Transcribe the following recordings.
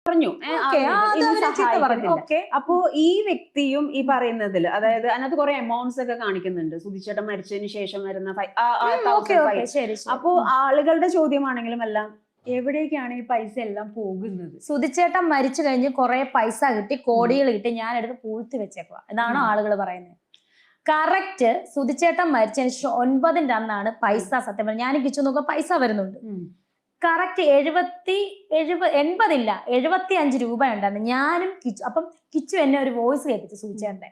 പറഞ്ഞു. ഓക്കെ. അപ്പോ ഈ വ്യക്തിയും ഈ പറയുന്നതിൽ, അതായത് അതിനകത്ത് കുറെ എമൗണ്ട്സ് ഒക്കെ കാണിക്കുന്നുണ്ട്. സുധിച്ചേട്ടൻ മരിച്ചതിന് ശേഷം വരുന്ന അപ്പോ ആളുകളുടെ ചോദ്യമാണെങ്കിലും എല്ലാം എവിടേക്കാണ് ഈ പൈസ എല്ലാം പോകുന്നത്? സുധിച്ചേട്ടൻ മരിച്ചു കഴിഞ്ഞ് കുറെ പൈസ കിട്ടി, കോടികൾ കിട്ടി, ഞാൻ എടുത്ത് പൂഴ്ത്തി വെച്ചേക്കുക എന്നാണ് ആളുകൾ പറയുന്നത്. കറക്റ്റ് സുധിച്ചേട്ടൻ മരിച്ചതിന് ശേഷം 9-ന്റെ അന്നാണ് പൈസ സത്യം പറഞ്ഞാൽ ഞാൻ കിച്ചു നോക്കുക പൈസ വരുന്നുണ്ട്. കറക്റ്റ് 75 രൂപ ഉണ്ടായിരുന്നു. ഞാനും കിച്ചു. അപ്പം കിച്ചു എന്നെ ഒരു വോയിസ് കേൾപ്പിച്ചു സൂചേട്ടന്റെ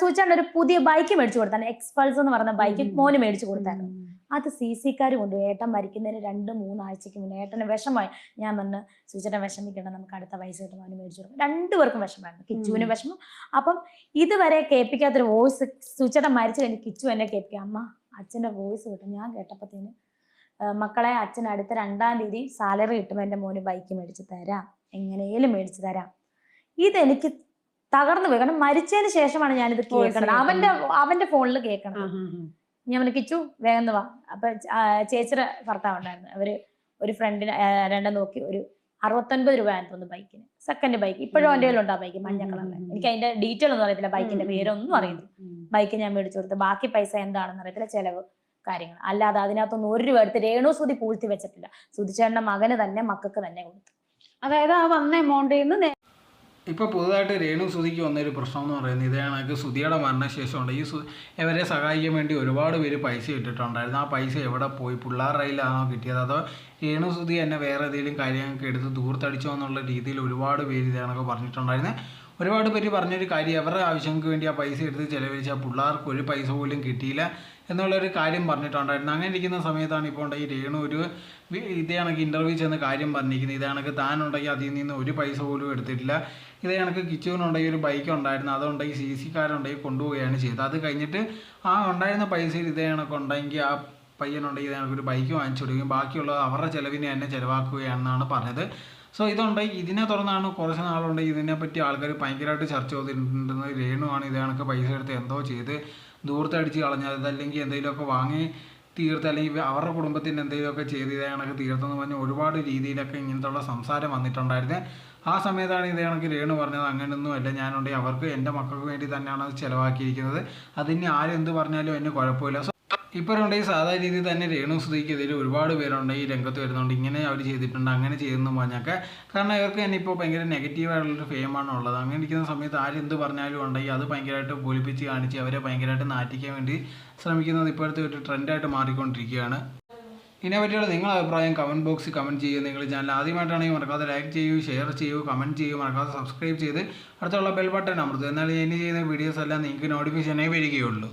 സൂചേട്ടൻ ഒരു പുതിയ ബൈക്ക് മേടിച്ചു കൊടുത്താണ്. എക്സ്പൾസ് എന്ന് പറഞ്ഞ ബൈക്ക് മോന് മേടിച്ചു കൊടുത്തായിരുന്നു. അത് CC-ക്കാർ കൊണ്ടുപോയി. ഏട്ടൻ മരിക്കുന്നതിന് 2-3 ആഴ്ചക്ക് മുന്നേ ഏട്ടന് വിഷമമായി. ഞാൻ വന്ന് സൂചേട്ടൻ വിഷമിക്കണം, നമുക്ക് അടുത്ത പൈസ കിട്ടും, മോന് മേടിച്ചു കൊടുക്കും. 2 പേർക്കും വിഷമമായിരുന്നു, കിച്ചുവിനും വിഷമം. അപ്പം ഇതുവരെ കേൾപ്പിക്കാത്തൊരു വോയിസ് സൂചേട്ടൻ മരിച്ചു കഴിഞ്ഞ് കിച്ചു എന്നെ കേൾപ്പിക്കുക. അമ്മ അച്ഛന്റെ വോയിസ് കിട്ടും. ഞാൻ കേട്ടപ്പത്തേന് മക്കളെ, അച്ഛൻ അടുത്ത 2-ാം തീയതി സാലറി കിട്ടുമ്പോൾ എൻ്റെ മോന് ബൈക്ക് മേടിച്ച് തരാം, എങ്ങനെയും മേടിച്ചു തരാം. ഇതെനിക്ക് തകർന്നു പോയി. കാരണം മരിച്ചതിന് ശേഷമാണ് ഞാനിത് കേൾക്കണത്. അവന്റെ ഫോണിൽ കേൾക്കണം. ഞാൻ കിച്ചു വേഗം വാ. അപ്പൊ ചേച്ചിയുടെ ഭർത്താവ് ഉണ്ടായിരുന്നു. അവര് ഒരു ഫ്രണ്ടിന് രണ്ടും നോക്കി ഒരു 69 രൂപ തോന്നുന്നു ബൈക്കിന്. സെക്കൻഡ് ബൈക്ക് ഇപ്പോഴും എൻ്റെ കയ്യിലുണ്ട്. ആ ബൈക്ക് മഞ്ഞ കളറിൽ. എനിക്ക് അതിന്റെ ഡീറ്റെയിൽ ഒന്നും അറിയത്തില്ല, ബൈക്കിന്റെ പേരൊന്നും അറിയില്ല. ബൈക്ക് ഞാൻ മേടിച്ചു കൊടുത്തു. ബാക്കി പൈസ എന്താണെന്ന് അറിയത്തില്ല, ചെലവ് കാര്യങ്ങൾ. അല്ലാതെ അതിനകത്തൊന്നും 1 രൂപ എടുത്ത് രേണു സുധി പൂഴ്ത്തി വെച്ചിട്ടില്ല. സുധിച്ചേട്ടന്റെ മകന് തന്നെ, മക്കൾക്ക് തന്നെ കൊടുത്തു. അതായത് ആ വന്ന എമൗണ്ടിൽ നിന്ന് ഇപ്പോൾ പുതുതായിട്ട് രേണു സുധിക്ക് വന്നൊരു പ്രശ്നം എന്ന് പറയുന്നത് ഇതാണ്. സുധിയുടെ മരണശേഷമുണ്ട് ഇവരെ സഹായിക്കാൻ വേണ്ടി ഒരുപാട് പേര് പൈസ ഇട്ടിട്ടുണ്ടായിരുന്നു. ആ പൈസ എവിടെ പോയി? പിള്ളേരുടെ കയ്യിലാണോ കിട്ടിയത്, അതോ രേണു സുധി എന്നെ വേറെ ഏതെങ്കിലും കാര്യങ്ങൾക്ക് എടുത്ത് ദൂർത്തടിച്ചോ എന്നുള്ള രീതിയിൽ ഒരുപാട് പേര് ഇതാണൊക്കെ പറഞ്ഞിട്ടുണ്ടായിരുന്നത്. ഒരുപാട് പേര് പറഞ്ഞൊരു കാര്യം, അവരുടെ ആവശ്യങ്ങൾക്ക് വേണ്ടി ആ പൈസ എടുത്ത് ചിലവഴിച്ച് ആ പിള്ളേർക്ക് ഒരു പൈസ പോലും കിട്ടിയില്ല എന്നുള്ളൊരു കാര്യം പറഞ്ഞിട്ടുണ്ടായിരുന്നു. അങ്ങനെ ഇരിക്കുന്ന സമയത്താണ് ഇപ്പോൾ ഈ രേണു ഒരു ഇതേ കണക്ക് ഇൻ്റർവ്യൂ ചെന്ന് കാര്യം പറഞ്ഞിരിക്കുന്നത്. ഇതേ കണക്ക് താനുണ്ടെങ്കിൽ അതിൽ നിന്ന് ഒരു പൈസ പോലും എടുത്തിട്ടില്ല. ഇതേ കണക്ക് കിച്ചുവിനുണ്ടെങ്കിൽ ഒരു ബൈക്ക് ഉണ്ടായിരുന്നു, അതുണ്ടെങ്കിൽ CC-ക്കാരുണ്ടെങ്കിൽ കൊണ്ടുപോവുകയാണ് ചെയ്തത്. അത് കഴിഞ്ഞിട്ട് ആ ഉണ്ടായിരുന്ന പൈസയിൽ ഇതേ കണക്ക് ഉണ്ടെങ്കിൽ ആ പയ്യനുണ്ടെങ്കിൽ ഇതേ കണക്ക് ഒരു ബൈക്ക് വാങ്ങിച്ചു കൊടുക്കുകയും ബാക്കിയുള്ളത് അവരുടെ ചിലവിന് തന്നെ ചിലവാക്കുകയാണെന്നാണ് പറഞ്ഞത്. സോ ഇതുണ്ടെങ്കിൽ ഇതിനെ തുടർന്നാണ് കുറച്ച് നാളുണ്ടെങ്കിൽ ഇതിനെപ്പറ്റി ആൾക്കാർ ഭയങ്കരമായിട്ട് ചർച്ച ചെയ്തിട്ടുണ്ടെന്ന്. രേണുവാണ് ഇതേ കണക്ക് പൈസ എടുത്ത് എന്തോ ചെയ്ത് ദൂരത്തടിച്ച് കളഞ്ഞത്, അല്ലെങ്കിൽ എന്തെങ്കിലുമൊക്കെ വാങ്ങി തീർത്ത്, അല്ലെങ്കിൽ അവരുടെ കുടുംബത്തിന് എന്തെങ്കിലുമൊക്കെ ചെയ്ത് ഇതേ കണക്ക് തീർത്തെന്ന് പറഞ്ഞ് ഒരുപാട് രീതിയിലൊക്കെ ഇങ്ങനത്തുള്ള സംസാരം വന്നിട്ടുണ്ടായിരുന്നു. ആ സമയത്താണ് ഇതേ കണക്ക് രേണു പറഞ്ഞത് അങ്ങനെയൊന്നും അല്ല, ഞാനുണ്ടെങ്കിൽ അവർക്ക് എൻ്റെ മക്കൾക്ക് വേണ്ടി തന്നെയാണ് അത് ചിലവാക്കിയിരിക്കുന്നത്, അതിന് ആരും എന്ത് പറഞ്ഞാലും എന്നെ കുഴപ്പമില്ല. സോ ഇപ്പോൾ ഉണ്ടെങ്കിൽ സാധാരണ രീതിയിൽ തന്നെ രേണു സുധിക്കെതിരെ ഒരുപാട് പേരുണ്ട് ഈ രംഗത്ത് വരുന്നുണ്ട്. ഇങ്ങനെ അവർ ചെയ്തിട്ടുണ്ട്, അങ്ങനെ ചെയ്തെന്ന് പറഞ്ഞൊക്കെ. കാരണം ഇവർക്ക് തന്നെ ഇപ്പോൾ ഭയങ്കര നെഗറ്റീവായിട്ടുള്ളൊരു ഫെയിമാണ് ഉള്ളത്. അങ്ങനെ ഇരിക്കുന്ന സമയത്ത് ആരെന്ത് പറഞ്ഞാലും ഉണ്ടെങ്കിൽ അത് ഭയങ്കരമായിട്ട് പൊലിപ്പിച്ച് കാണിച്ച് അവരെ ഭയങ്കരമായിട്ട് നാറ്റിക്കാൻ വേണ്ടി ശ്രമിക്കുന്നത് ഇപ്പോഴത്തെ ഒരു ട്രെൻഡായിട്ട് മാറിക്കൊണ്ടിരിക്കുകയാണ്. ഇതിനെപ്പറ്റിയുള്ള നിങ്ങളുടെ അഭിപ്രായം കമൻറ്റ് ബോക്സിൽ കമൻറ്റ് ചെയ്യുക. നിങ്ങൾ ചാനൽ ആദ്യമായിട്ടാണെങ്കിൽ മറക്കാതെ ലൈക്ക് ചെയ്യൂ, ഷെയർ ചെയ്യൂ, കമൻറ്റ് ചെയ്യൂ, മറക്കാതെ സബ്സ്ക്രൈബ് ചെയ്ത് അടുത്തുള്ള ബെൽ ബട്ടൺ അമർത്തുക. എന്നാൽ ഇനി ചെയ്യുന്ന വീഡിയോസ് എല്ലാം നിങ്ങൾക്ക് നോട്ടിഫിക്കേഷനായി വരികയുള്ളൂ.